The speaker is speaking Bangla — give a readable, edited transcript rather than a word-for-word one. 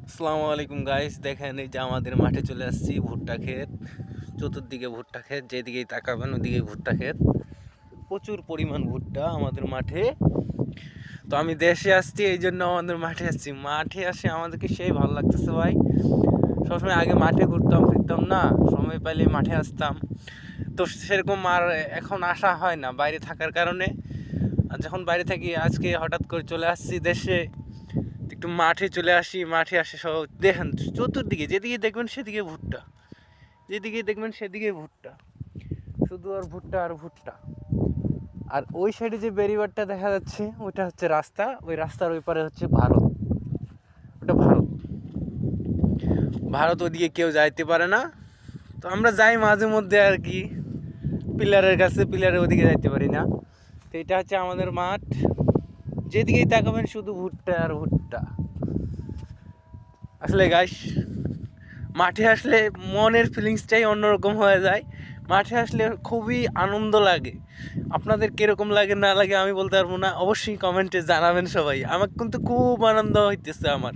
আসসালামু আলাইকুম গাইস, দেখেন এই যে আমাদের মাঠে চলে আসছি। ভুট্টা ক্ষেত, চতুর্দিকে ভুট্টা ক্ষেত, যেদিকেই তাকাবেন ওদিকে ভুট্টা ক্ষেত। প্রচুর পরিমাণ ভুট্টা আমাদের মাঠে। তো আমি দেশে আসছি, এই জন্য আমাদের মাঠে আসছি। মাঠে আসে আমাদেরকে সেই ভালো লাগতেছে ভাই। সবসময় আগে মাঠে ঘুরতাম ফিরতাম না, সময় পাইলে মাঠে আসতাম। তো সেরকম আর এখন আসা হয় না বাইরে থাকার কারণে। আর যখন বাইরে থাকি, আজকে হঠাৎ করে চলে আসছি দেশে, একটু মাঠে চলে আসি। মাঠে আসে সব দেখেন, চতুর্দিকে যেদিকে দেখবেন সেদিকে ভুট্টা, যেদিকে দেখবেন সেদিকে ভুট্টা, শুধু আর ভুট্টা আর ভুট্টা। আর ওই সাইডে যে ব্যারিবারটা দেখা যাচ্ছে ওইটা হচ্ছে রাস্তা, ওই রাস্তার ওই পারে হচ্ছে ভারত। ওটা ভারত, ভারত ওদিকে কেউ যাইতে পারে না। তো আমরা যাই মাঝে মধ্যে আর কি, পিলারের কাছে, পিলারের ওদিকে যাইতে পারি না। তো এটা হচ্ছে আমাদের মাঠ, যেদিকেই তাকাবেন শুধু ভুট্টা আর ভুট্টা। আসলে গাইস, মাঠে আসলে মনের ফিলিংসটাই অন্যরকম হয়ে যায়। মাঠে আসলে খুবই আনন্দ লাগে। আপনাদের কীরকম লাগে না লাগে আমি বলতে পারবো না, অবশ্যই কমেন্টে জানাবেন সবাই। আমার কিন্তু খুব আনন্দ হইতেছে আমার।